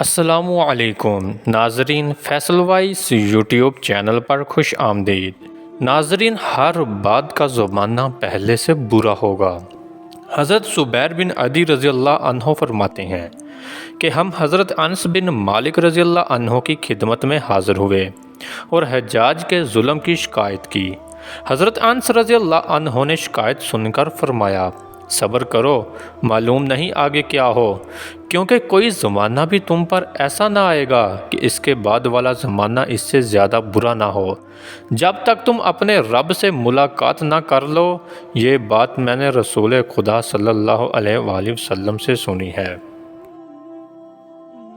السلام علیکم ناظرین، فیصل وائس یوٹیوب چینل پر خوش آمدید۔ ناظرین، ہر بات کا زمانہ پہلے سے برا ہوگا۔ حضرت زبیر بن عدی رضی اللہ عنہ فرماتے ہیں کہ ہم حضرت انس بن مالک رضی اللہ عنہ کی خدمت میں حاضر ہوئے اور حجاج کے ظلم کی شکایت کی۔ حضرت انس رضی اللہ عنہ نے شکایت سن کر فرمایا، صبر کرو، معلوم نہیں آگے کیا ہو، کیونکہ کوئی زمانہ بھی تم پر ایسا نہ آئے گا کہ اس کے بعد والا زمانہ اس سے زیادہ برا نہ ہو، جب تک تم اپنے رب سے ملاقات نہ کر لو۔ یہ بات میں نے رسول خدا صلی اللہ علیہ وآلہ وسلم سے سنی ہے۔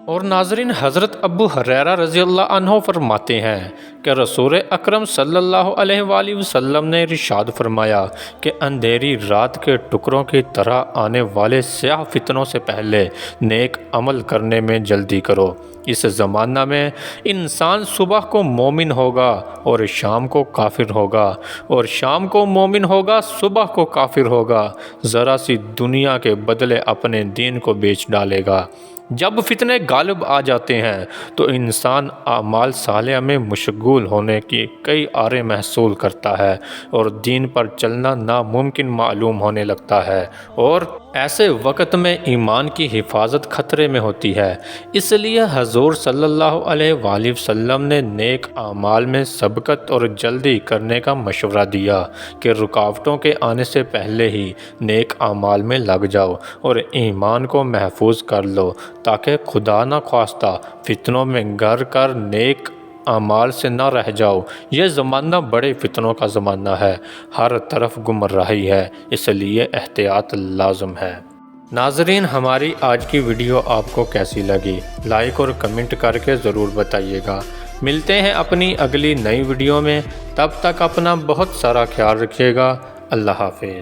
اور ناظرین، حضرت ابو ہریرہ رضی اللہ عنہ فرماتے ہیں کہ رسول اکرم صلی اللہ علیہ وآلہ وسلم نے ارشاد فرمایا کہ اندھیری رات کے ٹکڑوں کی طرح آنے والے سیاہ فتنوں سے پہلے نیک عمل کرنے میں جلدی کرو۔ اس زمانہ میں انسان صبح کو مومن ہوگا اور شام کو کافر ہوگا، اور شام کو مومن ہوگا، صبح کو کافر ہوگا، ذرا سی دنیا کے بدلے اپنے دین کو بیچ ڈالے گا۔ جب فتنے غالب آ جاتے ہیں تو انسان اعمال صالحہ میں مشغول ہونے کی کئی آرے محصول کرتا ہے اور دین پر چلنا ناممکن معلوم ہونے لگتا ہے، اور ایسے وقت میں ایمان کی حفاظت خطرے میں ہوتی ہے۔ اس لیے حضور صلی اللہ علیہ وآلہ وسلم نے نیک اعمال میں سبقت اور جلدی کرنے کا مشورہ دیا کہ رکاوٹوں کے آنے سے پہلے ہی نیک اعمال میں لگ جاؤ اور ایمان کو محفوظ کر لو، تاکہ خدا نہ خواستہ فتنوں میں گر کر نیک اعمال سے نہ رہ جاؤ۔ یہ زمانہ بڑے فتنوں کا زمانہ ہے، ہر طرف گمراہی ہے، اس لیے احتیاط لازم ہے۔ ناظرین، ہماری آج کی ویڈیو آپ کو کیسی لگی؟ لائک اور کمنٹ کر کے ضرور بتائیے گا۔ ملتے ہیں اپنی اگلی نئی ویڈیو میں، تب تک اپنا بہت سارا خیال رکھیے گا۔ اللہ حافظ۔